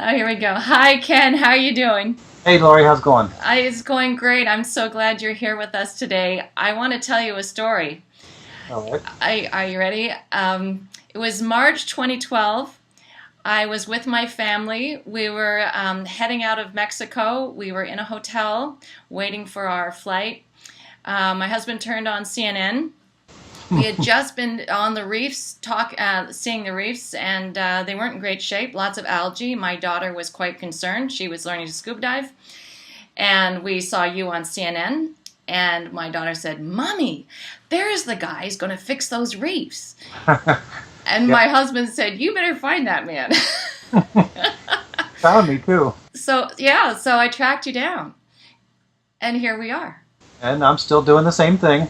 Oh, here we go. Hi, Ken. How are you doing? Hey Lori, how's it going? It's going great. I'm so glad you're here with us today. I want to tell you a story. All right. Are you ready? It was March 2012. I was with my family. We were heading out of Mexico. We were in a hotel waiting for our flight. My husband turned on CNN. We had just been on the reefs, seeing the reefs, and they weren't in great shape. Lots of algae. My daughter was quite concerned. She was learning to scuba dive, and we saw you on CNN. And my daughter said, "Mommy, there's the guy who's going to fix those reefs." And Yep. my husband said, "You better find that man." Found me too. So yeah, so I tracked you down, and here we are. And I'm still doing the same thing.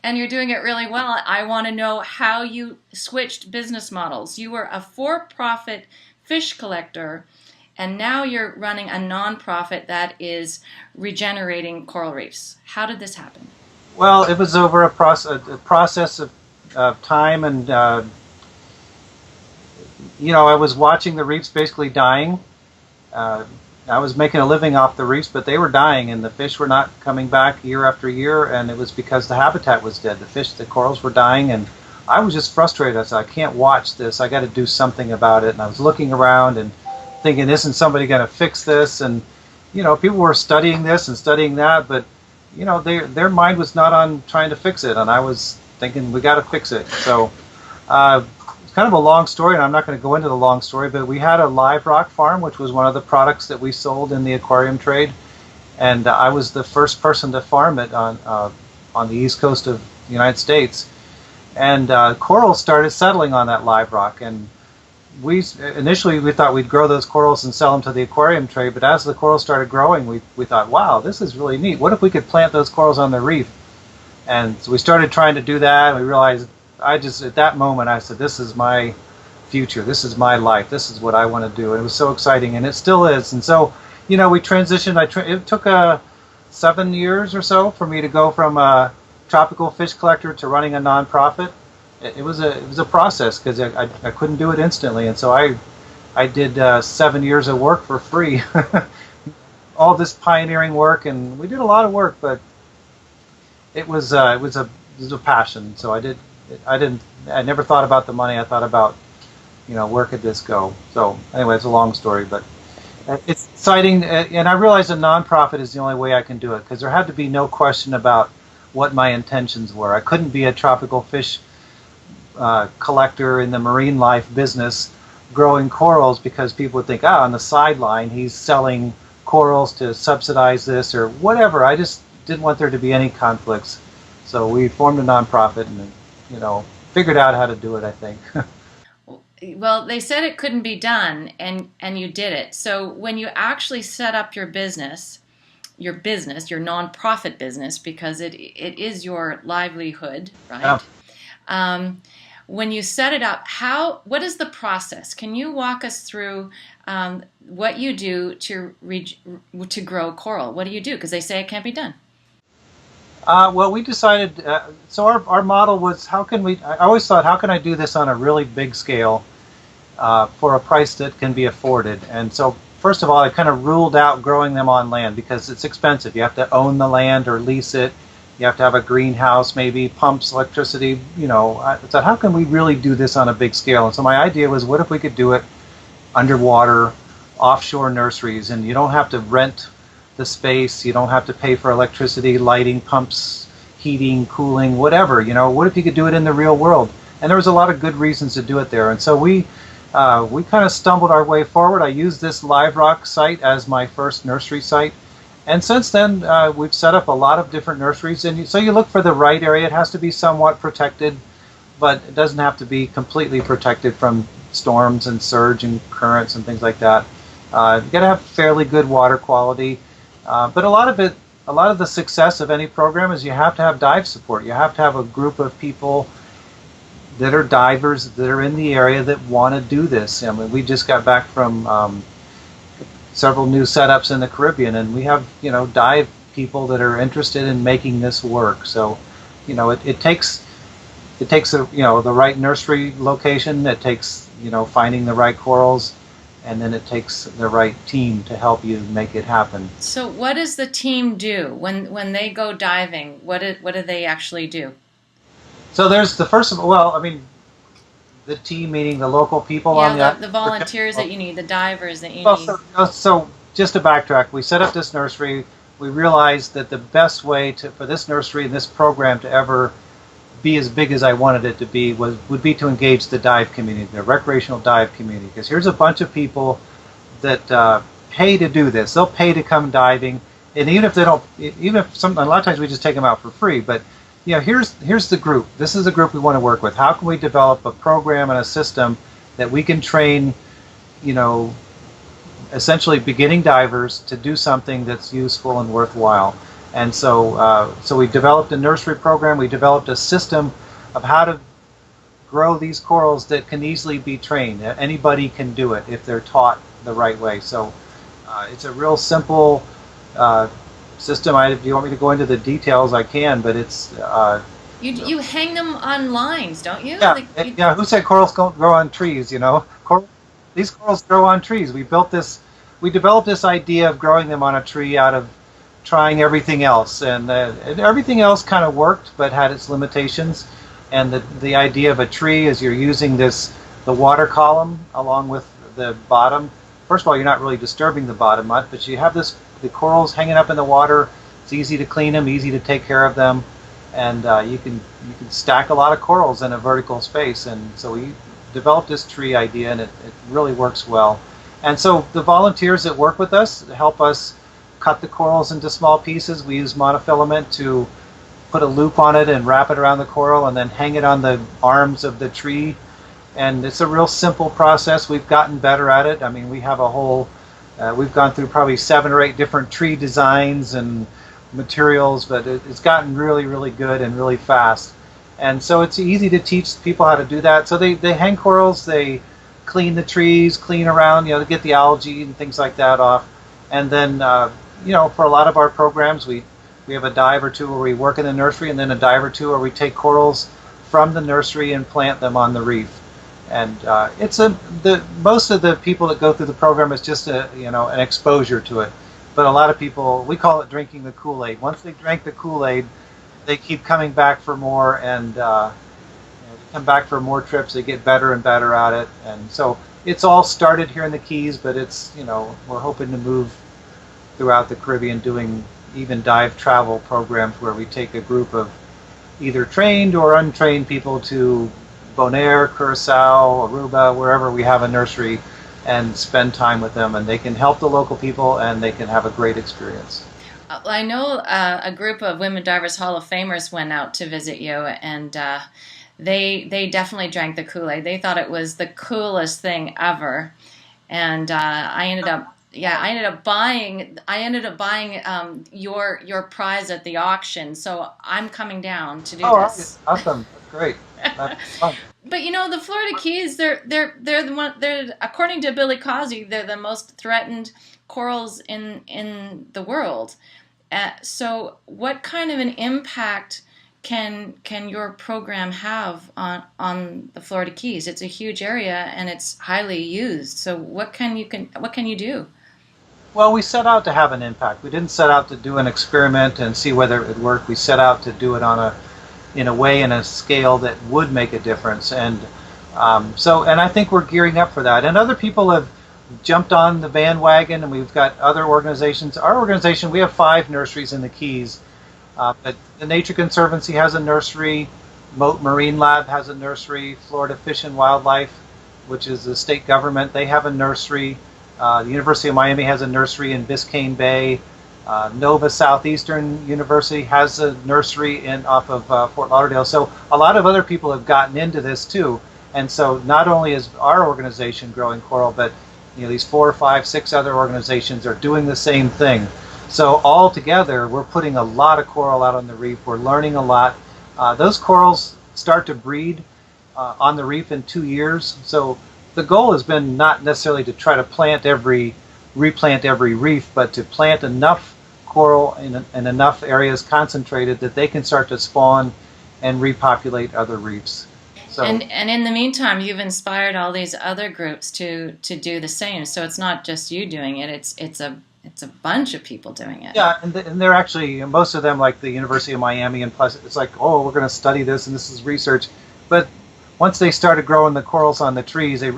And you're doing it really well. I want to know how you switched business models. You were a for-profit fish collector, and now you're running a non-profit that is regenerating coral reefs. How did this happen? Well, it was over a process of time, and I was watching the reefs basically dying. Uh, I was making a living off the reefs, but they were dying, and the fish were not coming back year after year, and it was because the habitat was dead. The corals were dying, and I was just frustrated. I said, I can't watch this. I got to do something about it. And I was looking around and thinking, isn't somebody going to fix this? And people were studying this and studying that, but their mind was not on trying to fix it, and I was thinking we got to fix it. So it's kind of a long story, and I'm not going to go into the long story, but we had a live rock farm, which was one of the products that we sold in the aquarium trade, and I was the first person to farm it on the east coast of the United States. And corals started settling on that live rock, and initially we thought we'd grow those corals and sell them to the aquarium trade, but as the corals started growing, we thought, wow, this is really neat. What if we could plant those corals on the reef? And so we started trying to do that, and we realized, at that moment, I said, this is my future. This is my life. This is what I want to do. And it was so exciting, and it still is. And so, we transitioned. It took 7 years or so for me to go from a tropical fish collector to running a nonprofit. It was a process, because I couldn't do it instantly. And so I did 7 years of work for free. All this pioneering work, and we did a lot of work, but it was a passion. So I never thought about the money. I thought about, where could this go? So anyway, it's a long story, but it's exciting. And I realized a nonprofit is the only way I can do it, because there had to be no question about what my intentions were. I couldn't be a tropical fish collector in the marine life business growing corals, because people would think, on the sideline he's selling corals to subsidize this or whatever. I just didn't want there to be any conflicts. So we formed a nonprofit and figured out how to do it, I think. Well, they said it couldn't be done, and you did it. So when you actually set up your business, your nonprofit business, because it is your livelihood, right? Yeah. When you set it up, what is the process? Can you walk us through what you do to grow coral? What do you do? Because they say it can't be done. Well, we decided, so our model was, I always thought, how can I do this on a really big scale for a price that can be afforded? And so, first of all, I kind of ruled out growing them on land, because it's expensive. You have to own the land or lease it. You have to have a greenhouse, maybe pumps, electricity. I thought, how can we really do this on a big scale? And so my idea was, what if we could do it underwater, offshore nurseries, and you don't have to rent the space, you don't have to pay for electricity, lighting, pumps, heating, cooling, whatever. What if you could do it in the real world? And there was a lot of good reasons to do it there. And so we kind of stumbled our way forward. I used this Live Rock site as my first nursery site. And since then, we've set up a lot of different nurseries. And so you look for the right area. It has to be somewhat protected, but it doesn't have to be completely protected from storms and surge and currents and things like that. You got to have fairly good water quality. But a lot of the success of any program is you have to have dive support. You have to have a group of people that are divers that are in the area that want to do this. I mean, we just got back from several new setups in the Caribbean, and we have dive people that are interested in making this work. So it takes the right nursery location. It takes finding the right corals, and then it takes the right team to help you make it happen. So what does the team do when they go diving? What do they actually do? So there's the first of all, well, I mean, the team meaning the local people on The volunteers that you need, the divers that you need. So just to backtrack, we set up this nursery. We realized that the best way for this nursery and this program to ever be as big as I wanted it to be would be to engage the dive community, the recreational dive community. Because here's a bunch of people that pay to do this. They'll pay to come diving, and even if they don't, a lot of times we just take them out for free. But here's the group. This is the group we want to work with. How can we develop a program and a system that we can train, essentially beginning divers to do something that's useful and worthwhile? And so we developed a nursery program. We developed a system of how to grow these corals that can easily be trained. Anybody can do it if they're taught the right way. So it's a real simple system. If you want me to go into the details, I can, but it's... You hang them on lines, don't you? Yeah, who said corals don't grow on trees, These corals grow on trees. We developed this idea of growing them on a tree out of trying everything else, and everything else kind of worked but had its limitations. And the idea of a tree is you're using the water column along with the bottom. First of all, you're not really disturbing the bottom much, but you have the corals hanging up in the water. It's easy to clean them, easy to take care of them, and you can stack a lot of corals in a vertical space. And so we developed this tree idea, and it really works well. And so the volunteers that work with us help us cut the corals into small pieces. We use monofilament to put a loop on it and wrap it around the coral and then hang it on the arms of the tree. And it's a real simple process. We've gotten better at it. I mean, we have we've gone through probably 7 or 8 different tree designs and materials, but it's gotten really, really good and really fast. And so it's easy to teach people how to do that. So they hang corals, they clean the trees, clean around, to get the algae and things like that off. And then, for a lot of our programs, we have a dive or two where we work in the nursery, and then a dive or two where we take corals from the nursery and plant them on the reef. And most of the people that go through the program is just an exposure to it. But a lot of people, we call it drinking the Kool-Aid. Once they drank the Kool-Aid, they keep coming back for more, and come back for more trips. They get better and better at it. And so it's all started here in the Keys, but it's we're hoping to move throughout the Caribbean, doing even dive travel programs where we take a group of either trained or untrained people to Bonaire, Curacao, Aruba, wherever we have a nursery, and spend time with them, and they can help the local people and they can have a great experience. I know a group of Women Divers Hall of Famers went out to visit you, and they definitely drank the Kool-Aid. They thought it was the coolest thing ever, and I ended up buying your prize at the auction. So I'm coming down to do this. Oh, awesome! That's great. That's fun. But the Florida Keys, they're the one. They're, according to Billy Causey, they're the most threatened corals in the world. So what kind of an impact can your program have on the Florida Keys? It's a huge area and it's highly used. So what can you do? Well, we set out to have an impact. We didn't set out to do an experiment and see whether it would work. We set out to do it in a scale that would make a difference. And and I think we're gearing up for that. And other people have jumped on the bandwagon, and we've got other organizations. Our organization, we have 5 nurseries in the Keys. But the Nature Conservancy has a nursery, Moat Marine Lab has a nursery, Florida Fish and Wildlife, which is the state government, they have a nursery. The University of Miami has a nursery in Biscayne Bay. Nova Southeastern University has a nursery off of Fort Lauderdale. So a lot of other people have gotten into this too. And so not only is our organization growing coral, but these 4 or 5, 6 other organizations are doing the same thing. So all together, we're putting a lot of coral out on the reef. We're learning a lot. Those corals start to breed on the reef in 2 years. So the goal has been not necessarily to try to replant every reef, but to plant enough coral in enough areas concentrated that they can start to spawn and repopulate other reefs. So And in the meantime, you've inspired all these other groups to do the same. So it's not just you doing it; it's a bunch of people doing it. yeah, and they're actually, most of them, like the University of Miami, and plus it's like, oh, we're going to study this and this is research. But once they started growing the corals on the trees, they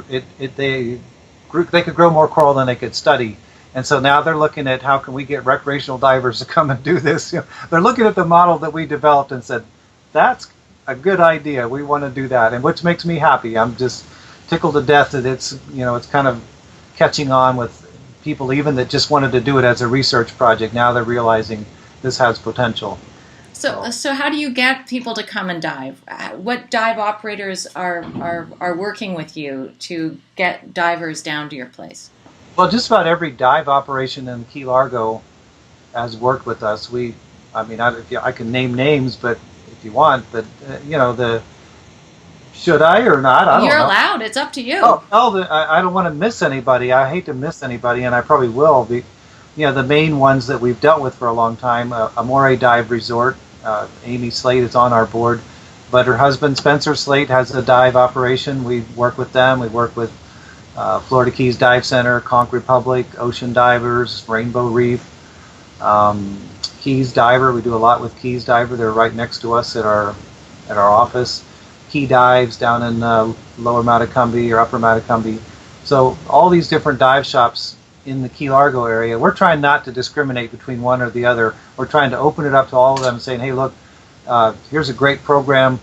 could grow more coral than they could study. And so now they're looking at how can we get recreational divers to come and do this. They're looking at the model that we developed and said, that's a good idea. We want to do that, and which makes me happy. I'm just tickled to death that it's kind of catching on with people even that just wanted to do it as a research project. Now they're realizing this has potential. So how do you get people to come and dive? What dive operators are working with you to get divers down to your place? Well, just about every dive operation in Key Largo has worked with us. I can name names, but if you want, but should I or not? I don't know. You're allowed. It's up to you. I don't want to miss anybody. I hate to miss anybody, and I probably will. The main ones that we've dealt with for a long time, Amore Dive Resort. Amy Slate is on our board, but her husband Spencer Slate has a dive operation. We work with them. We work with Florida Keys Dive Center, Conch Republic, Ocean Divers, Rainbow Reef, Keys Diver. We do a lot with Keys Diver. They're right next to us at our office. Key Dives down in Lower Matacumbe or Upper Matacumbe. So all these different dive shops in the Key Largo area, we're trying not to discriminate between one or the other. We're trying to open it up to all of them and saying, hey, look, here's a great program.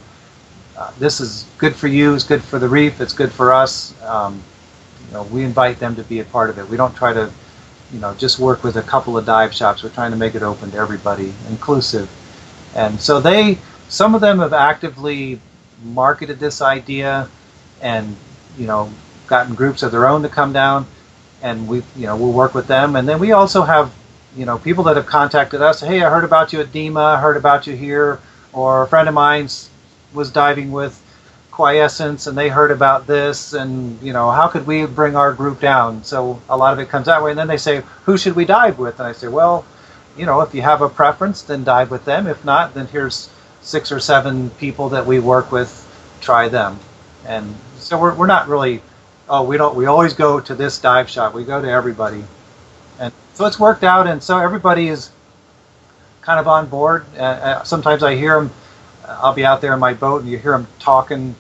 This is good for you. It's good for the reef. It's good for us. We invite them to be a part of it. We don't try to, just work with a couple of dive shops. We're trying to make it open to everybody, inclusive. And so some of them have actively marketed this idea and, gotten groups of their own to come down, and we'll work with them. And then we also have, people that have contacted us. Hey, I heard about you at DEMA, I heard about you here, or a friend of mine was diving with Quiescence and they heard about this, and how could we bring our group down? So a lot of it comes that way. And then they say, who should we dive with? And I say, well, if you have a preference, then dive with them. If not, then here's 6 or 7 people that we work with, try them. And so we're not really, we always go to this dive shop. We go to everybody. And so it's worked out, and so everybody is kind of on board. Sometimes I hear them, I'll be out there in my boat and you hear them talking,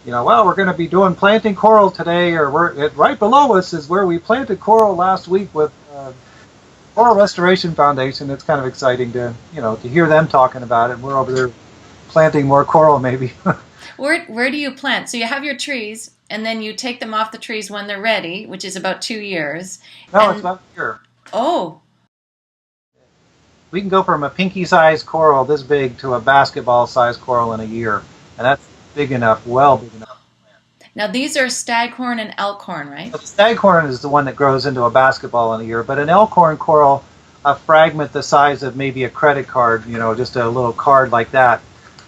well, we're going to be doing planting coral today, or right below us is where we planted coral last week with Coral Restoration Foundation. It's kind of exciting to hear them talking about it. We're over there planting more coral maybe. Where do you plant? So you have your trees, and then you take them off the trees when they're ready, which is about 2 years. No, it's about a year. Oh. We can go from a pinky-sized coral this big to a basketball-sized coral in a year, and that's big enough, well big enough. Now these are staghorn and elkhorn, right? The staghorn is the one that grows into a basketball in a year, but an elkhorn coral, a fragment the size of maybe a credit card, just a little card like that,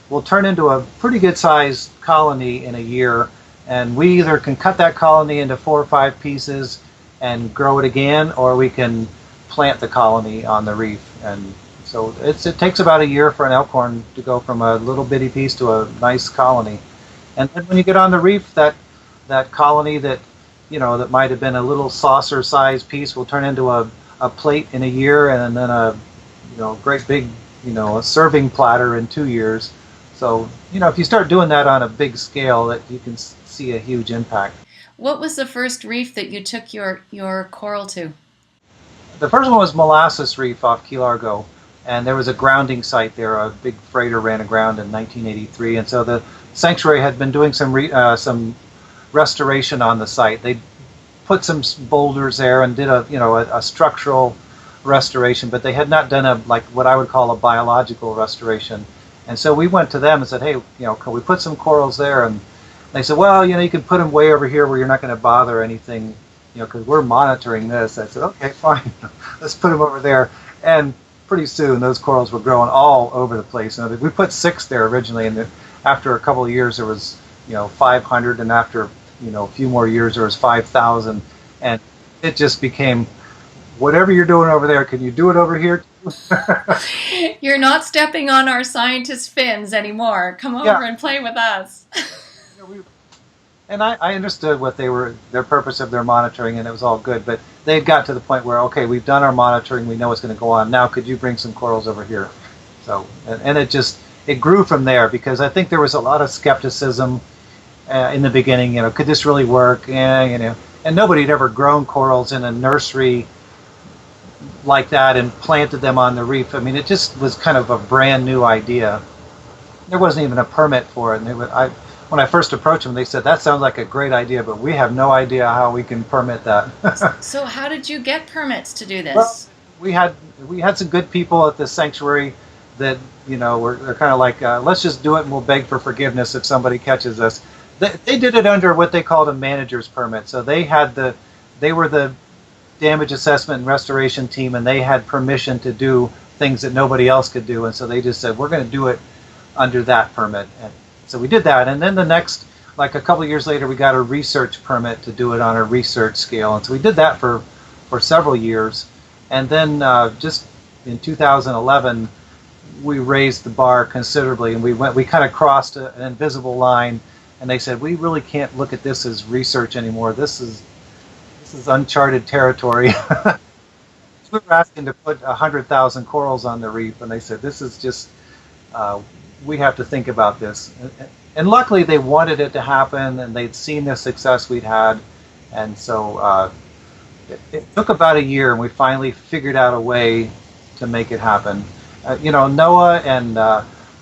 will turn into a pretty good-sized colony in a year, and we either can cut that colony into 4 or 5 pieces and grow it again, or we can plant the colony on the reef. And so it takes about a year for an elkhorn to go from a little bitty piece to a nice colony. And then when you get on the reef, that colony that that might have been a little saucer-sized piece will turn into a plate in a year, and then a great big a serving platter in 2 years. So if you start doing that on a big scale, that you can see a huge impact. What was the first reef that you took your coral to? The first one was Molasses Reef off Key Largo, and there was a grounding site there. A big freighter ran aground in 1983, and so the sanctuary had been doing some restoration on the site. They put some boulders there and did a structural restoration, but they had not done what I would call a biological restoration. And so we went to them and said, hey, can we put some corals there? And they said, well, you can put them way over here where you're not going to bother anything, because we're monitoring this. I said, okay, fine, let's put them over there. And pretty soon those corals were growing all over the place. We put 6 there originally, and after a couple of years there was 500, and after a few more years there was 5,000, and it just became, whatever you're doing over there, can you do it over here? You're not stepping on our scientists' fins anymore. Come over and play with us. Yeah, and I understood what their purpose of their monitoring, and it was all good. But they had got to the point where, okay, we've done our monitoring, we know what's going to go on. Now, could you bring some corals over here? So, and it grew from there because I think there was a lot of skepticism in the beginning. You know, could this really work? Yeah, you know, and nobody had ever grown corals in a nursery like that and planted them on the reef. I mean, it just was kind of a brand new idea. There wasn't even a permit for it. And when I first approached them, they said, that sounds like a great idea, but we have no idea how we can permit that. So how did you get permits to do Well, this? we had some good people at the sanctuary that, you know, they're kind of like, let's just do it and we'll beg for forgiveness if somebody catches us. They did it under what they called a manager's permit. So they were the damage assessment and restoration team, and they had permission to do things that nobody else could do. And so they just said, we're going to do it under that permit. And so we did that. And then the next, like a couple of years later, we got a research permit to do it on a research scale. And so we did that for several years. And then just in 2011, we raised the bar considerably, and we kind of crossed an invisible line, and they said, we really can't look at this as research anymore. This is uncharted territory. We were asking to put 100,000 corals on the reef, and they said, this is just, we have to think about this. And luckily they wanted it to happen, and they'd seen the success we'd had. And so it took about a year, and we finally figured out a way to make it happen. You know, NOAA and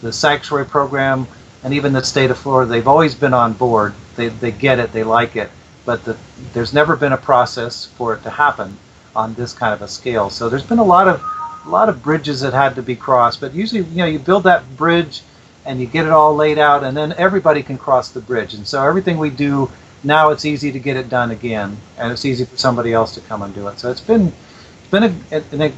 the sanctuary program, and even the state of Florida, they've always been on board. They get it, they like it. But there's never been a process for it to happen on this kind of a scale. So there's been a lot of bridges that had to be crossed. But usually, you know, you build that bridge and you get it all laid out, and then everybody can cross the bridge. And so everything we do now, it's easy to get it done again, and it's easy for somebody else to come and do it. So it's been a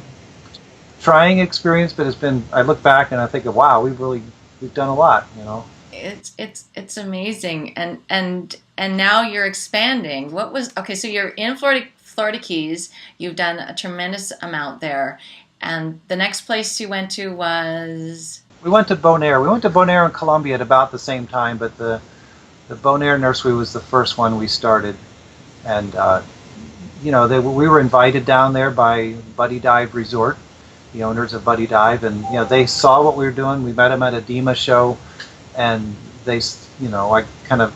trying experience, but I look back and I think, wow, we've done a lot, you know. It's amazing, and now you're expanding. So you're in Florida Keys. You've done a tremendous amount there, and the next place you went to was? We went to Bonaire. We went to Bonaire in Colombia at about the same time, but the Bonaire nursery was the first one we started, and you know, we were invited down there by Buddy Dive Resort, the owners of Buddy Dive, and you know, they saw what we were doing. We met them at a DEMA show, and they, you know, I kind of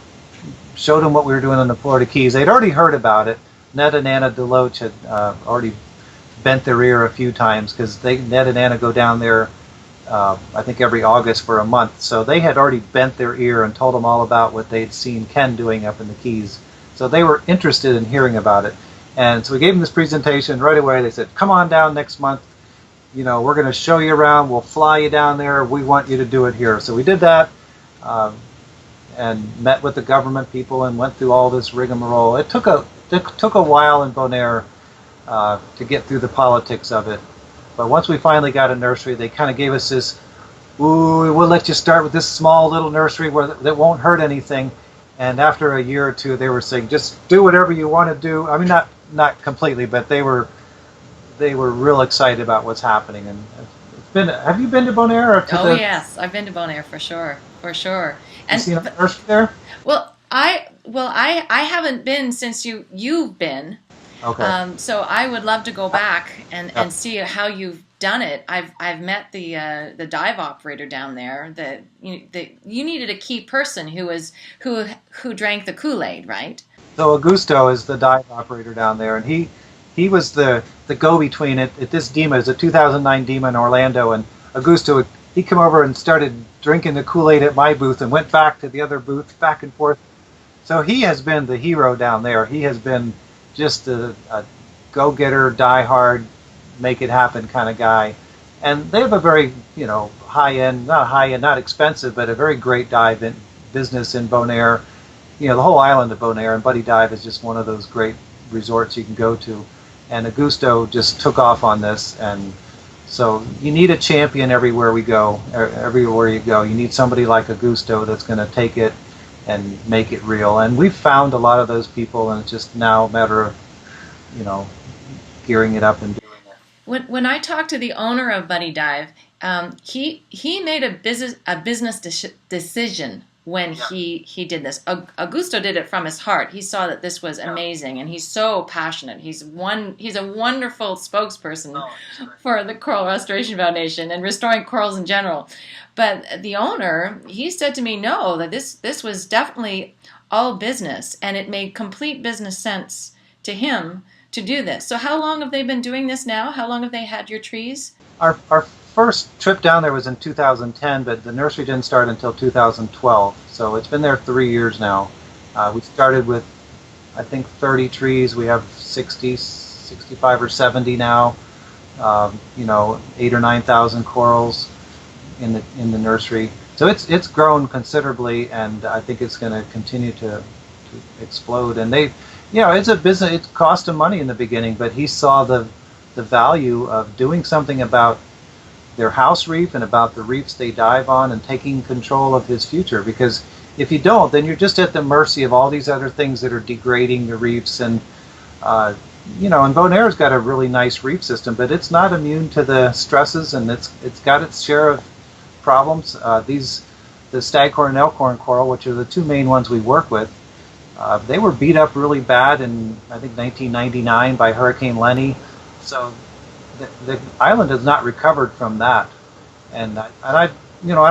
showed them what we were doing in the Florida Keys. They'd already heard about it. Ned and Anna Deloach had already bent their ear a few times, because Ned and Anna go down there, I think every August for a month. So they had already bent their ear and told them all about what they'd seen Ken doing up in the Keys. So they were interested in hearing about it. And so we gave them this presentation right away. They said, come on down next month. You know, we're going to show you around. We'll fly you down there. We want you to do it here. So we did that, and met with the government people and went through all this rigmarole. It took a while in Bonaire to get through the politics of it. But once we finally got a nursery, they kind of gave us this, ooh, we'll let you start with this small little nursery that won't hurt anything. And after a year or two, they were saying, just do whatever you want to do. I mean, not completely, but they were real excited about what's happening. And have you been to Bonaire? Yes, I've been to Bonaire for sure. And you seen a nursery there? Well, I haven't been since you've been. Okay. So I would love to go back and see how you've done it. I've met the dive operator down there. That you needed a key person who drank the Kool-Aid, right? So Augusto is the dive operator down there, and he was the go-between at this DEMA. It's a 2009 DEMA in Orlando, and Augusto, he came over and started drinking the Kool-Aid at my booth and went back to the other booth, back and forth. So he has been the hero down there. He has been just a go-getter, die-hard, make-it-happen kind of guy. And they have a very, you know, high-end, not expensive, but a very great dive business in Bonaire. You know, the whole island of Bonaire, and Buddy Dive is just one of those great resorts you can go to. And Augusto just took off on this, and so you need a champion everywhere we go. Everywhere you go, you need somebody like Augusto that's going to take it and make it real. And we've found a lot of those people, and it's just now a matter of, you know, gearing it up and doing it. When I talked to the owner of Buddy Dive, he made a business decision when he did this. Augusto did it from his heart. He saw that this was amazing, and he's so passionate. He's a wonderful spokesperson for the Coral Restoration Foundation and restoring corals in general. But the owner, he said to me, no, that this was definitely all business, and it made complete business sense to him to do this. So how long have they been doing this now? How long have they had your trees? Our first trip down there was in 2010, but the nursery didn't start until 2012. So it's been there 3 years now. We started with, I think, 30 trees. We have 60, 65 or 70 now. 8 or 9,000 corals in the nursery. So it's grown considerably, and I think it's going to continue to explode. And it's a business. It cost him money in the beginning, but he saw the value of doing something about their house reef and about the reefs they dive on, and taking control of his future. Because if you don't, then you're just at the mercy of all these other things that are degrading the reefs. And and Bonaire's got a really nice reef system, but it's not immune to the stresses, and it's got its share of problems. The staghorn and elkhorn coral, which are the two main ones we work with, they were beat up really bad in, I think, 1999 by Hurricane Lenny. So the island has not recovered from that. And I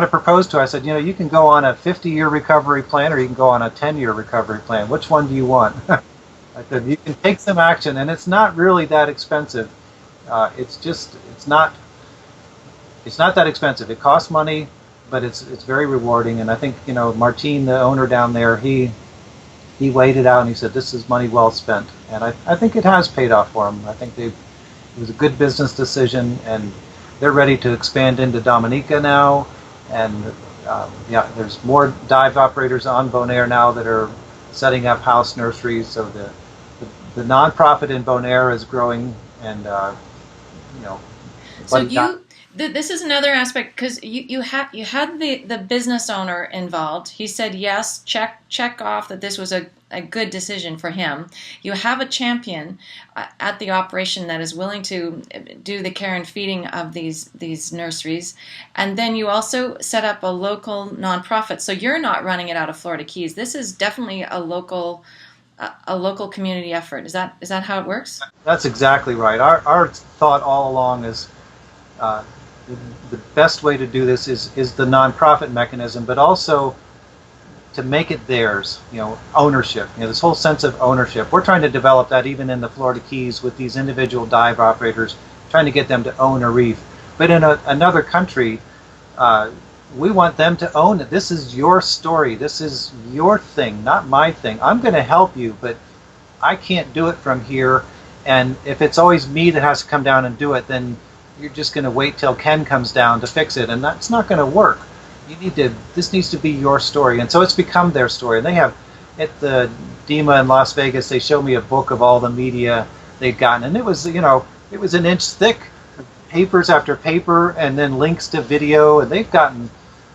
proposed to her, I said, you can go on a 50-year recovery plan, or you can go on a 10-year recovery plan. Which one do you want? I said, you can take some action, and it's not really that expensive. It's not that expensive. It costs money, but it's very rewarding. And I think, Martin, the owner down there, he weighed it out, and he said, this is money well spent. And I think it has paid off for him. I think it was a good business decision, and they're ready to expand into Dominica now. And there's more dive operators on Bonaire now that are setting up house nurseries. So the nonprofit in Bonaire is growing, and So this is another aspect, because you had the business owner involved. He said yes, check off that this was a good decision for him. You have a champion at the operation that is willing to do the care and feeding of these nurseries, and then you also set up a local nonprofit. So you're not running it out of Florida Keys. This is definitely a local community effort. Is that how it works? That's exactly right. Our thought all along is the best way to do this is the nonprofit mechanism, but also to make it theirs. Ownership. This whole sense of ownership. We're trying to develop that even in the Florida Keys with these individual dive operators, trying to get them to own a reef. But in another country, we want them to own it. This is your story. This is your thing, not my thing. I'm going to help you, but I can't do it from here. And if it's always me that has to come down and do it, then you're just going to wait till Ken comes down to fix it, and that's not going to work. This needs to be your story. And so it's become their story. And they have, at the DEMA in Las Vegas, they showed me a book of all the media they'd gotten, and it was an inch thick, papers after paper, and then links to video, and they've gotten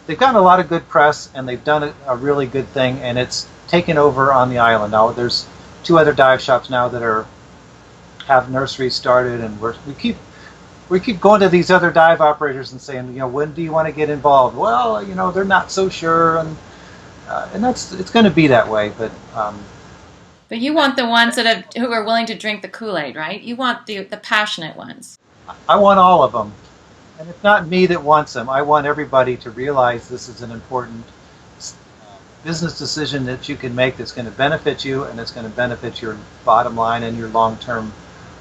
a lot of good press, and they've done a really good thing, and it's taken over on the island. Now there's 2 other dive shops now that have nurseries started, and we keep going to these other dive operators and saying, when do you want to get involved? Well, they're not so sure, and it's going to be that way. But you want the ones who are willing to drink the Kool-Aid, right? You want the passionate ones. I want all of them, and it's not me that wants them. I want everybody to realize this is an important business decision that you can make that's going to benefit you, and it's going to benefit your bottom line and your long-term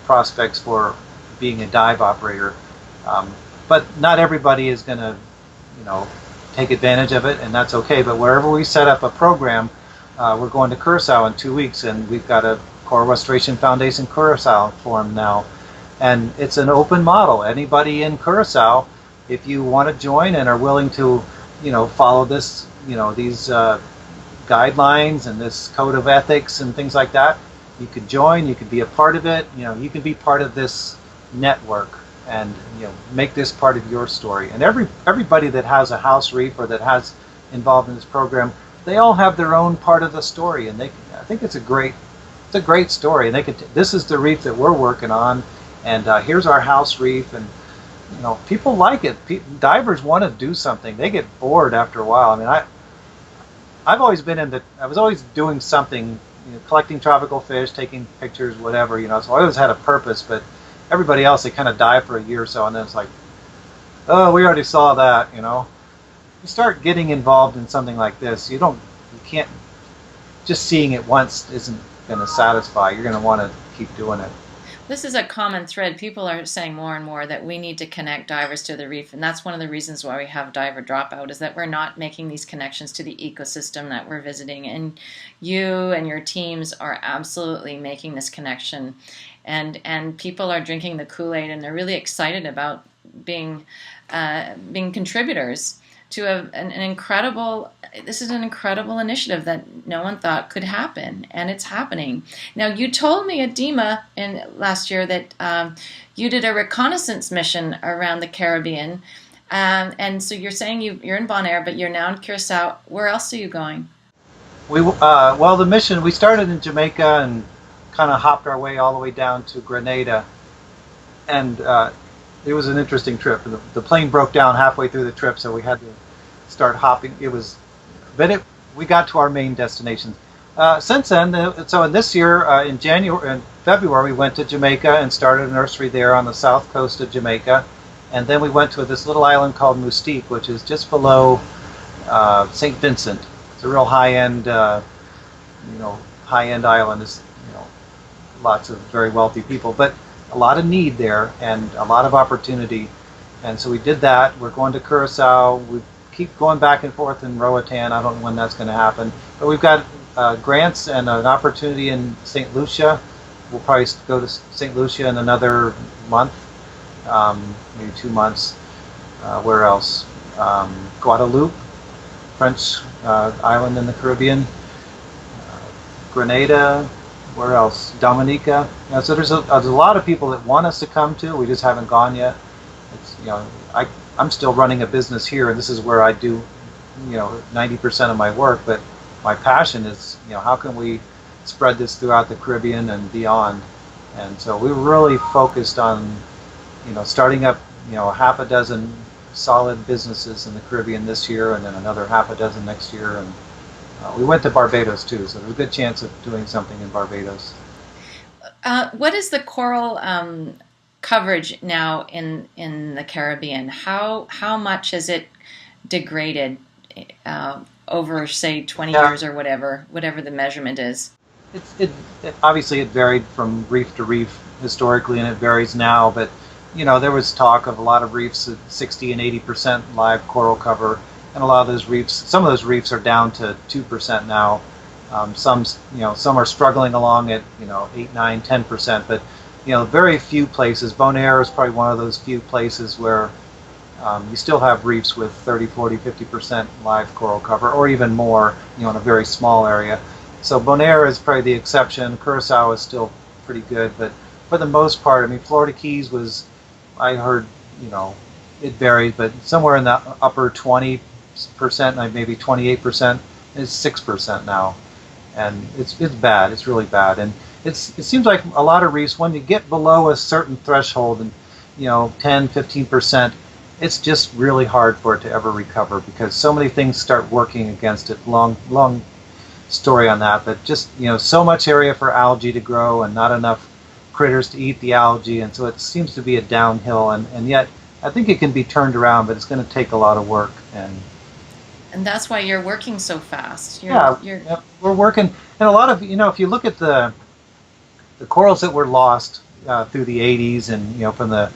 prospects for being a dive operator. But not everybody is going to, take advantage of it, and that's okay. But wherever we set up a program, we're going to Curacao in 2 weeks, and we've got a Coral Restoration Foundation Curacao formed now. And it's an open model. Anybody in Curacao, if you want to join and are willing to, follow this, these guidelines and this code of ethics and things like that, you could join. You could be a part of it. You can be part of this network, and make this part of your story. And everybody that has a house reef or that has involved in this program, they all have their own part of the story, and I think it's a great story. And this is the reef that we're working on, and here's our house reef, and people like it. Divers want to do something. They get bored after a while. I mean, I've always been I was always doing something, collecting tropical fish, taking pictures, whatever, so I always had a purpose, but everybody else, they kind of die for a year or so, and then it's like, oh, we already saw that, You start getting involved in something like this, you can't, just seeing it once isn't going to satisfy. You're going to want to keep doing it. This is a common thread. People are saying more and more that we need to connect divers to the reef, and that's one of the reasons why we have diver dropout, is that we're not making these connections to the ecosystem that we're visiting. And you and your teams are absolutely making this connection, and people are drinking the Kool-Aid, and they're really excited about being contributors to an incredible. This is an incredible initiative that no one thought could happen, and it's happening. Now, you told me at DEMA last year that you did a reconnaissance mission around the Caribbean, and so you're saying you're in Bonaire, but you're now in Curacao. Where else are you going? Well, the mission, we started in Jamaica and kind of hopped our way all the way down to Grenada, and it was an interesting trip. The plane broke down halfway through the trip, so we had to start hopping. We got to our main destination. Since then, so in this year, in February, we went to Jamaica and started a nursery there on the south coast of Jamaica, and then we went to this little island called Mustique, which is just below St. Vincent. It's a real high-end, high-end island. Is lots of very wealthy people, but a lot of need there and a lot of opportunity, and so we did that. We're going to Curacao. We keep going back and forth in Roatan. I don't know when that's going to happen, but we've got grants and an opportunity in St. Lucia. We'll probably go to St. Lucia in another month, maybe 2 months. Where else? Guadeloupe, French island in the Caribbean. Grenada. Where else? Dominica. So there's a lot of people that want us to come to. We just haven't gone yet. It's, I'm still running a business here, and this is where I do 90% of my work. But my passion is how can we spread this throughout the Caribbean and beyond. And so we were really focused on starting up half a dozen solid businesses in the Caribbean this year, and then another half a dozen next year. And we went to Barbados too, so there's a good chance of doing something in Barbados. What is the coral coverage now in the Caribbean? How much has it degraded over, say, 20 years or whatever the measurement is? Obviously it varied from reef to reef historically, and it varies now. But there was talk of a lot of reefs at 60 and 80% live coral cover. And a lot of those reefs, some of those reefs are down to 2% now. Some are struggling along at 8, 9, 10%. But very few places. Bonaire is probably one of those few places where you still have reefs with 30, 40, 50% live coral cover, or even more, in a very small area. So Bonaire is probably the exception. Curacao is still pretty good, but for the most part, Florida Keys was, I heard, it varied, but somewhere in the upper 20%, maybe 28%, is 6% now, and it's bad. It's really bad, and it seems like a lot of reefs, when you get below a certain threshold, and 10, 15%, it's just really hard for it to ever recover because so many things start working against it. Long story on that, but just so much area for algae to grow and not enough critters to eat the algae, and so it seems to be a downhill, and yet I think it can be turned around, but it's going to take a lot of work. And that's why you're working so fast. We're working, and a lot of if you look at the corals that were lost through the 80s and from the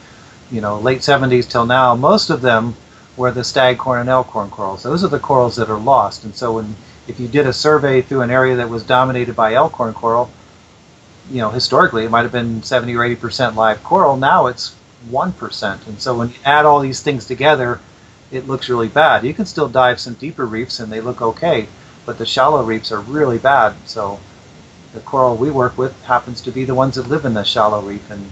late 70s till now, most of them were the staghorn and elkhorn corals. Those are the corals that are lost, and so if you did a survey through an area that was dominated by elkhorn coral, historically it might have been 70 or 80% live coral. Now it's 1%, and so when you add all these things together, it looks really bad. You can still dive some deeper reefs and they look okay, but the shallow reefs are really bad. So the coral we work with happens to be the ones that live in the shallow reef, and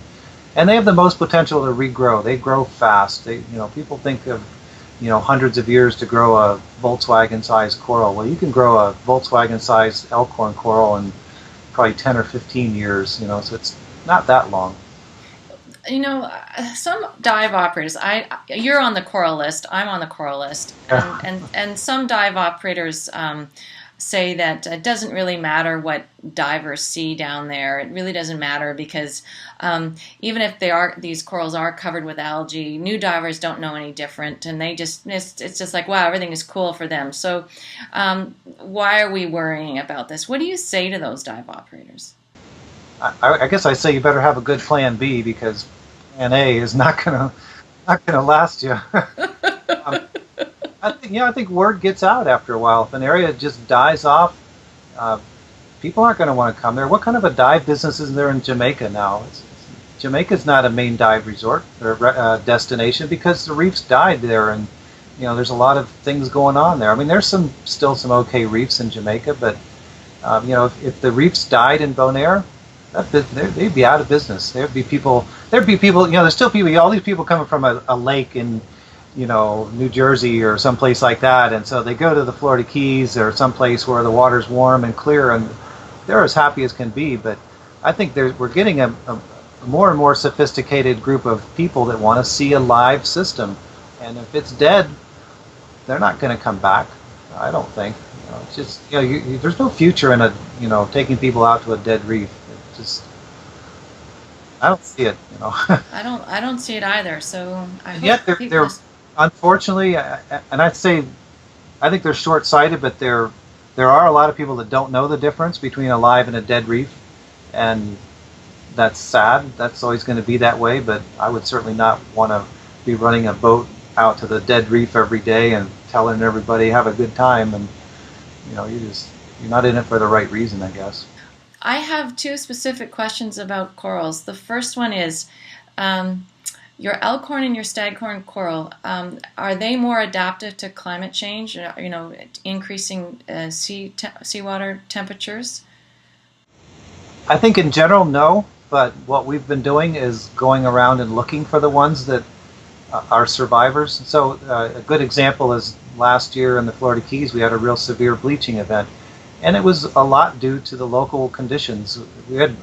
they have the most potential to regrow. They grow fast. People think of hundreds of years to grow a Volkswagen-sized coral. Well, you can grow a Volkswagen-sized elkhorn coral in probably 10 or 15 years. So it's not that long. Some dive operators, you're on the coral list, I'm on the coral list, and some dive operators say that it doesn't really matter what divers see down there. It really doesn't matter because even if these corals are covered with algae, new divers don't know any different, and it's just like, wow, everything is cool for them. So why are we worrying about this? What do you say to those dive operators? I guess I say you better have a good plan B, because plan A is not gonna last you. I think word gets out after a while. If an area just dies off, people aren't going to want to come there. What kind of a dive business is there in Jamaica now? Jamaica's not a main dive resort or destination because the reefs died there, and there's a lot of things going on there. I mean, there's still some okay reefs in Jamaica, but if the reefs died in Bonaire, they'd be out of business. There'd be people. There's still people. All these people coming from a lake in New Jersey or someplace like that, and so they go to the Florida Keys or someplace where the water's warm and clear, and they're as happy as can be. But I think we're getting a more and more sophisticated group of people that want to see a live system, and if it's dead, they're not going to come back. I don't think. It's just there's no future in taking people out to a dead reef. I don't see it. I don't see it either. So I hope yet they're unfortunately, and I think they're short-sighted, but there are a lot of people that don't know the difference between a live and a dead reef, and that's sad. That's always going to be that way. But I would certainly not want to be running a boat out to the dead reef every day and telling everybody have a good time, and you're not in it for the right reason, I guess. I have two specific questions about corals. The first one is, your elkhorn and your staghorn coral, are they more adaptive to climate change, increasing seawater temperatures? I think in general, no. But what we've been doing is going around and looking for the ones that are survivors. So a good example is last year in the Florida Keys, we had a real severe bleaching event. And it was a lot due to the local conditions. We had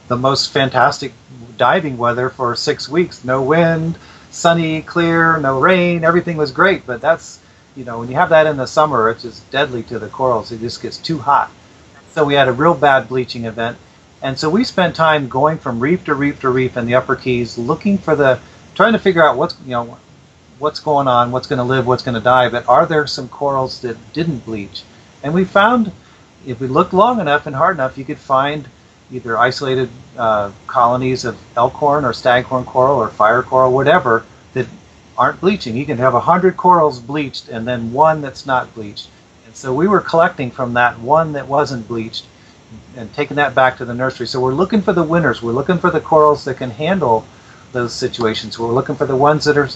the most fantastic diving weather for 6 weeks. No wind, sunny, clear, no rain. Everything was great. But that's, when you have that in the summer, it's just deadly to the corals. It just gets too hot. So we had a real bad bleaching event. And so we spent time going from reef to reef to reef in the Upper Keys, trying to figure out what's going on, what's going to live, what's going to die. But are there some corals that didn't bleach? And we found, if we looked long enough and hard enough, you could find either isolated colonies of elkhorn or staghorn coral or fire coral, whatever, that aren't bleaching. You can have 100 corals bleached and then one that's not bleached. And so we were collecting from that one that wasn't bleached and taking that back to the nursery. So we're looking for the winners. We're looking for the corals that can handle those situations. We're looking for the ones that are,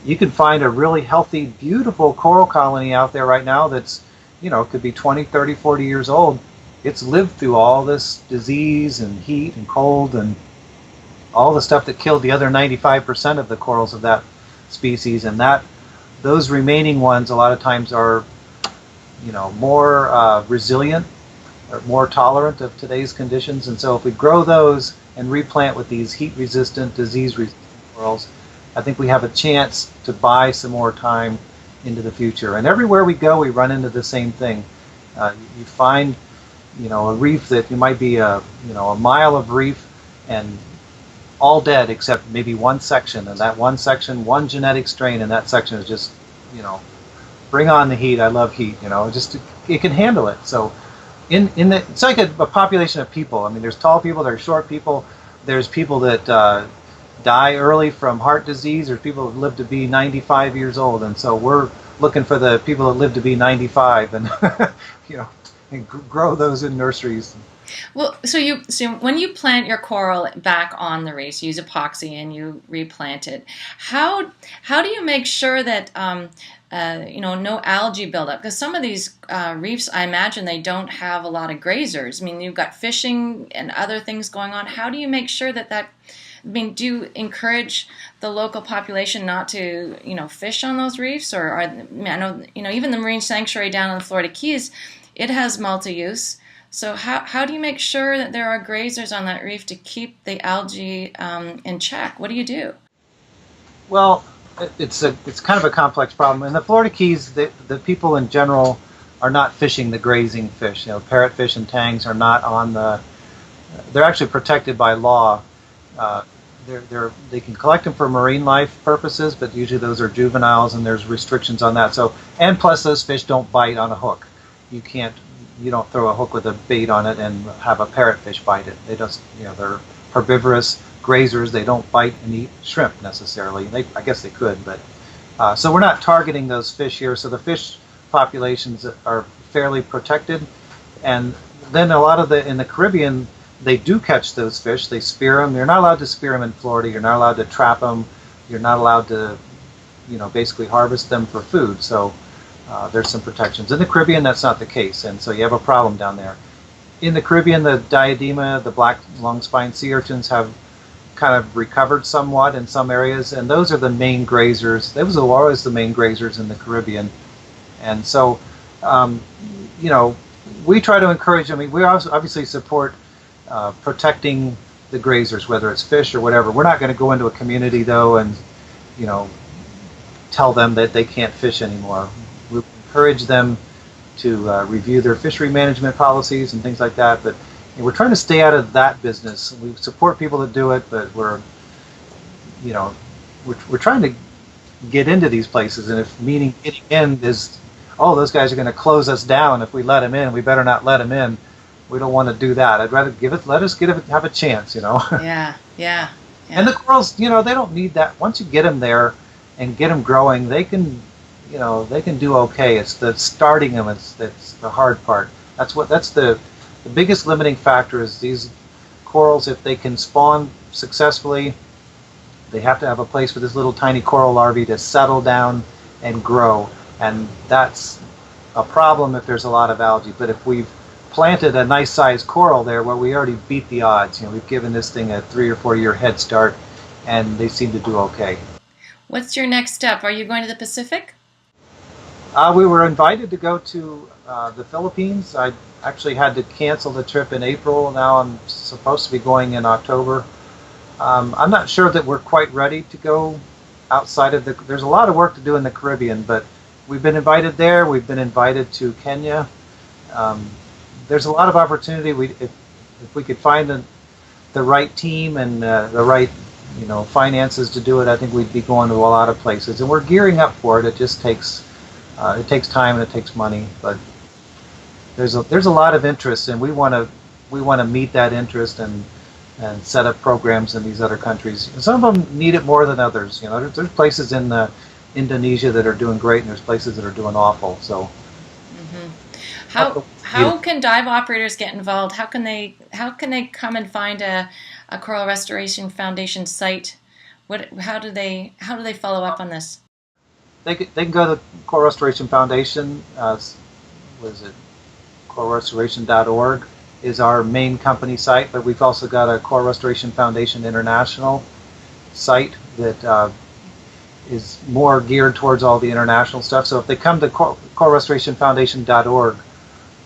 you can find a really healthy, beautiful coral colony out there right now that's, could be 20, 30, 40 years old. It's lived through all this disease and heat and cold and all the stuff that killed the other 95% of the corals of that species. And those remaining ones a lot of times are, more resilient or more tolerant of today's conditions. And so if we grow those and replant with these heat-resistant, disease-resistant corals, I think we have a chance to buy some more time into the future. And everywhere we go, we run into the same thing. You find, a reef that you might be a mile of reef and all dead except maybe one section, and that one section, one genetic strain in that section is just, bring on the heat. I love heat. It can handle it. So, it's like a population of people. I mean, there's tall people, there's short people, there's people that die early from heart disease, there's people that live to be 95 years old, and so we're looking for the people that live to be 95 and and grow those in nurseries. Well, so when you plant your coral back on the reefs, you use epoxy and you replant it. How do you make sure that no algae buildup? Because some of these reefs, I imagine they don't have a lot of grazers. I mean, you've got fishing and other things going on. How do you make sure that do you encourage the local population not to, fish on those reefs? Or I know, even the Marine Sanctuary down in the Florida Keys, it has multi-use. So how do you make sure that there are grazers on that reef to keep the algae in check? What do you do? Well, it's kind of a complex problem. In the Florida Keys, the people in general are not fishing the grazing fish. Parrotfish and tangs are not on the. They're actually protected by law. They can collect them for marine life purposes, but usually those are juveniles, and there's restrictions on that. So, and plus those fish don't bite on a hook. You don't throw a hook with a bait on it and have a parrotfish bite it. They just, they're herbivorous grazers. They don't bite and eat shrimp necessarily. I guess they could, but so we're not targeting those fish here. So the fish populations are fairly protected, and then a lot of in the Caribbean, they do catch those fish. They spear them. You're not allowed to spear them in Florida. You're not allowed to trap them. You're not allowed to, basically harvest them for food. So there's some protections. In the Caribbean, that's not the case, and so you have a problem down there. In the Caribbean, the diadema, the black long-spine sea urchins have kind of recovered somewhat in some areas, and those are the main grazers. Those are always the main grazers in the Caribbean. And so, we try to encourage, we also obviously support protecting the grazers, whether it's fish or whatever. We're not going to go into a community, though, and, tell them that they can't fish anymore. We encourage them to review their fishery management policies and things like that, but we're trying to stay out of that business. We support people that do it, but we're trying to get into these places, and if meaning getting in is, oh, those guys are going to close us down if we let them in, we better not let them in. We don't want to do that. I'd rather have a chance, Yeah. And the corals, they don't need that. Once you get them there and get them growing, they can do okay. It's the starting them. That's the hard part. That's the biggest limiting factor is these corals. If they can spawn successfully, they have to have a place for this little tiny coral larvae to settle down and grow. And that's a problem if there's a lot of algae. But if we've planted a nice sized coral there, well, we already beat the odds. We've given this thing a 3 or 4 year head start, and they seem to do okay. What's your next step? Are you going to the Pacific? We were invited to go to the Philippines. I actually had to cancel the trip in April. Now I'm supposed to be going in October. I'm not sure that we're quite ready to go outside of there's a lot of work to do in the Caribbean, but we've been invited there. We've been invited to Kenya. There's a lot of opportunity. If we could find the right team and the right finances to do it, I think we'd be going to a lot of places. And we're gearing up for it. It just takes time and it takes money. But there's a lot of interest, and we want to meet that interest and set up programs in these other countries. And some of them need it more than others. There's places in Indonesia that are doing great, and there's places that are doing awful. So. How can dive operators get involved? How can they come and find a Coral Restoration Foundation site? How do they follow up on this? They can go to Coral Restoration Foundation. coralrestoration.org is our main company site, but we've also got a Coral Restoration Foundation International site that is more geared towards all the international stuff. So if they come to coralrestorationfoundation.org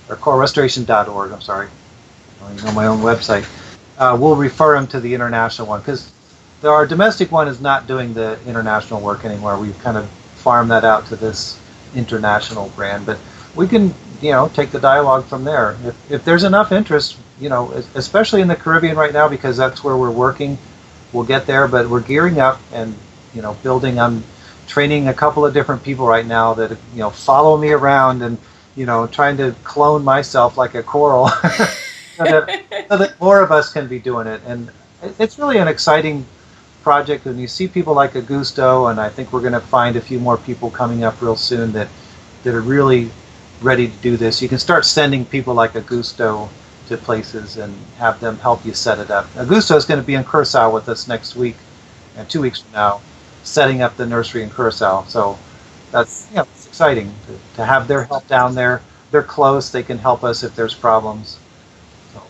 or coralrestoration.org, I'm sorry, I don't even know my own website, we'll refer them to the international one, because our domestic one is not doing the international work anymore. We've kind of farmed that out to this international brand, but we can take the dialogue from there. If there's enough interest, especially in the Caribbean right now, because that's where we're working, we'll get there. But we're gearing up and building. I'm training a couple of different people right now that follow me around and trying to clone myself like a coral, so that more of us can be doing it. And it's really an exciting project when you see people like Augusto, and I think we're going to find a few more people coming up real soon that are really ready to do this. You can start sending people like Augusto to places and have them help you set it up. Augusto is going to be in Curacao with us next week, and 2 weeks from now, setting up the nursery in Curacao. So that's it's exciting to have their help down there. They're close. They can help us if there's problems. So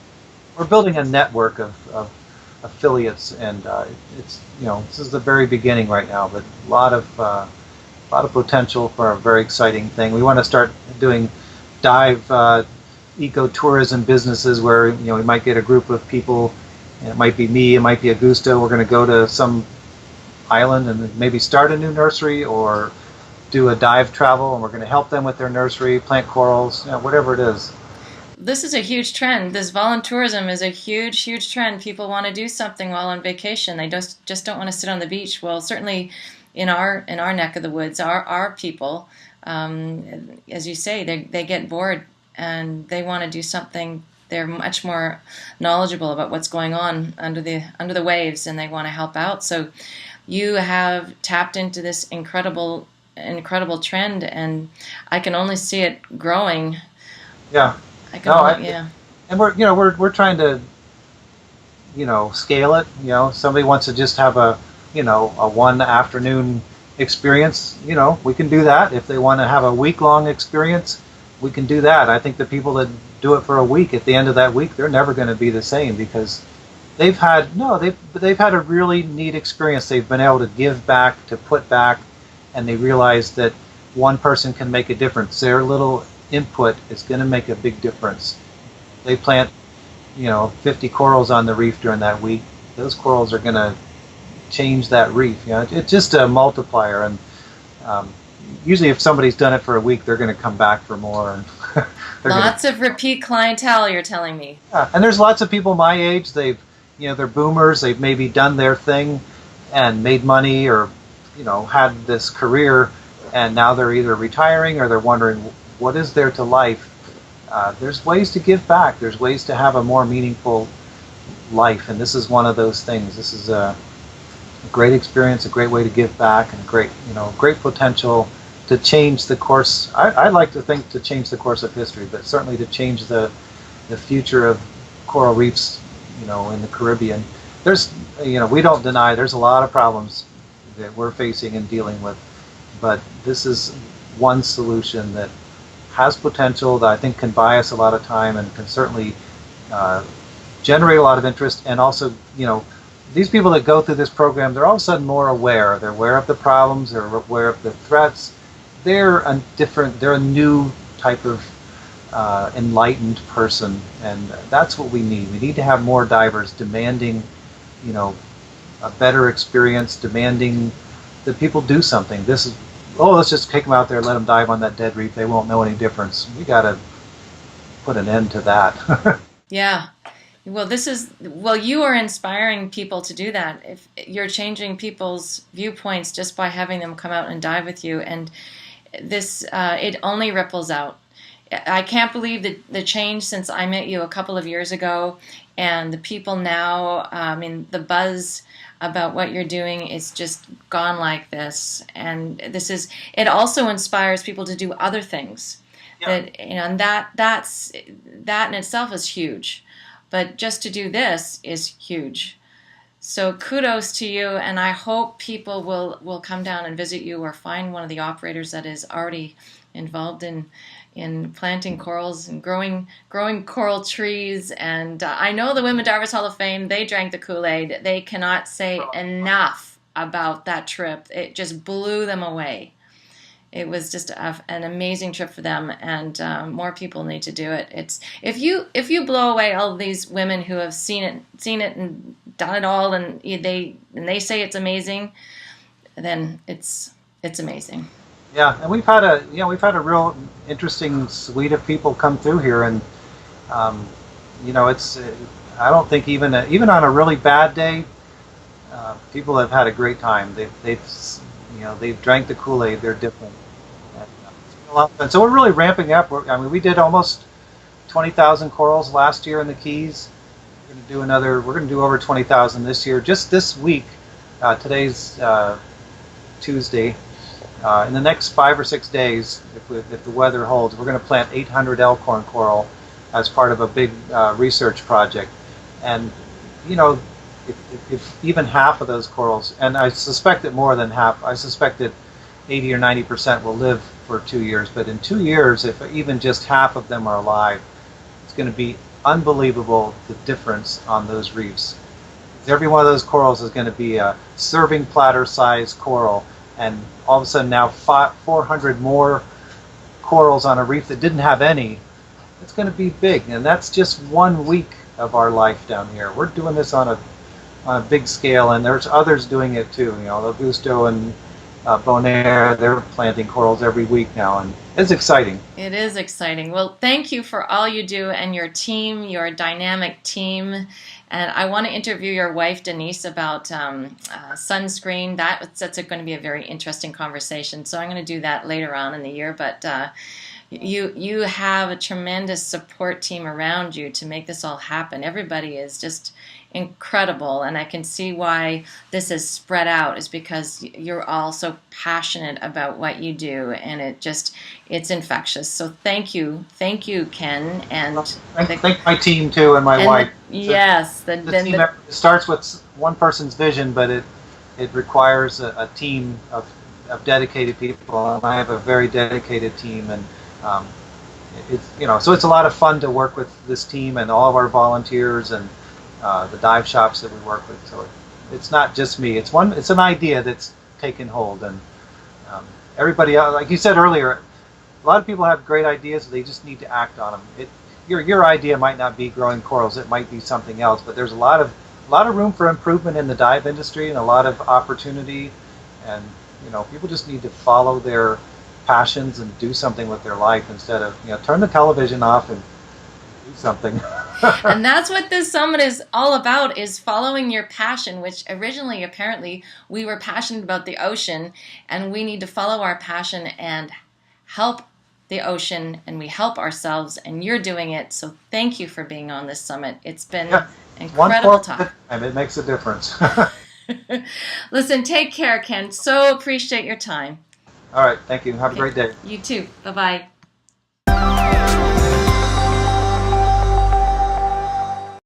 we're building a network of affiliates, and it's this is the very beginning right now, but a lot of potential for a very exciting thing. We want to start doing dive ecotourism businesses where we might get a group of people, and it might be me, it might be Augusto. We're going to go to some island and maybe start a new nursery, or do a dive travel, and we're going to help them with their nursery, plant corals, whatever it is. This is a huge trend. This voluntourism is a huge, huge trend. People want to do something while on vacation. They just don't want to sit on the beach. Well, certainly in our neck of the woods, our people, as you say, they get bored and they want to do something. They're much more knowledgeable about what's going on under the waves, and they want to help out. So you have tapped into this incredible trend, and I can only see it growing. Yeah. And we're trying to scale it. Somebody wants to just have a one afternoon experience. We can do that. If they want to have a week-long experience, we can do that. I think the people that do it for a week, at the end of that week, they're never going to be the same, because they've had a really neat experience. They've been able to give back, to put back, and they realize that one person can make a difference. Their little input is going to make a big difference. They plant 50 corals on the reef during that week. Those corals are going to change that reef. It's just a multiplier, and usually if somebody's done it for a week, they're going to come back for more. And lots of repeat clientele, you're telling me. And there's lots of people my age. They're boomers. They've maybe done their thing and made money, or had this career, and now they're either retiring or they're wondering, what is there to life? There's ways to give back. There's ways to have a more meaningful life, and this is one of those things. This is a great experience, a great way to give back, and great potential to change the course. I like to think to change the course of history, but certainly to change the future of coral reefs, in the Caribbean. There's, we don't deny there's a lot of problems that we're facing and dealing with, but this is one solution that has potential, that I think can buy us a lot of time, and can certainly generate a lot of interest. And also, these people that go through this program, they're all of a sudden more aware. They're aware of the problems. They're aware of the threats. They're a new type of enlightened person, and that's what we need. We need to have more divers demanding, a better experience, demanding that people do something. Let's just take them out there, let them dive on that dead reef. They won't know any difference. We got to put an end to that. Yeah. Well, you are inspiring people to do that. If you're changing people's viewpoints just by having them come out and dive with you, and this, it only ripples out. I can't believe the change since I met you a couple of years ago, and the people now, the buzz about what you're doing is just gone like this. And it also inspires people to do other things. Yeah. And that in itself is huge. But just to do this is huge. So kudos to you, and I hope people will come down and visit you, or find one of the operators that is already involved in planting corals and growing coral trees. And I know the Women Divers Hall of Fame, they drank the Kool-Aid. They cannot say enough about that trip. It just blew them away. It was just an amazing trip for them, and more people need to do it. It's if you blow away all of these women who have seen it and done it all, and they say it's amazing, then it's amazing. Yeah, and we've had a real interesting suite of people come through here, and it's I don't think even on a really bad day, people have had a great time. They've drank the Kool-Aid. They're different. And so we're really ramping up. We did almost 20,000 corals last year in the Keys. We're going to do over 20,000 this year. Just this week, today's Tuesday. In the next 5 or 6 days, if the weather holds, we're going to plant 800 elkhorn coral as part of a big research project. And if even half of those corals, and I suspect that more than half, I suspect that 80 or 90% will live for 2 years, but in 2 years, if even just half of them are alive, it's going to be unbelievable, the difference on those reefs. Every one of those corals is going to be a serving platter size coral, and all of a sudden now 400 more corals on a reef that didn't have any. It's going to be big, and that's just 1 week of our life down here. We're doing this on a big scale, and there's others doing it too. Augusto and Bonaire, they're planting corals every week now, and it's exciting. It is exciting. Well, thank you for all you do and your team, your dynamic team. And I want to interview your wife, Denise, about sunscreen. That's going to be a very interesting conversation. So I'm going to do that later on in the year. But you have a tremendous support team around you to make this all happen. Everybody is just incredible, and I can see why this is spread out is because you're all so passionate about what you do, and it's infectious. So thank you, Ken, and thank my team too, and my wife. Yes, the team starts with one person's vision, but it requires a team of dedicated people, and I have a very dedicated team, and so it's a lot of fun to work with this team and all of our volunteers and the dive shops that we work with. So it's not just me. It's an idea that's taken hold, and everybody, like you said earlier, a lot of people have great ideas. They just need to act on them. Your idea might not be growing corals. It might be something else. But there's a lot of room for improvement in the dive industry, and a lot of opportunity. And people just need to follow their passions and do something with their life instead of turn the television off and do something. And that's what this summit is all about, is following your passion, which originally apparently we were passionate about the ocean, and we need to follow our passion and help the ocean, and we help ourselves, and you're doing it. So thank you for being on this summit. It's been incredible talk. And it makes a difference. Listen, take care, Ken. So appreciate your time. All right, thank you. Have a great day. You too. Bye-bye.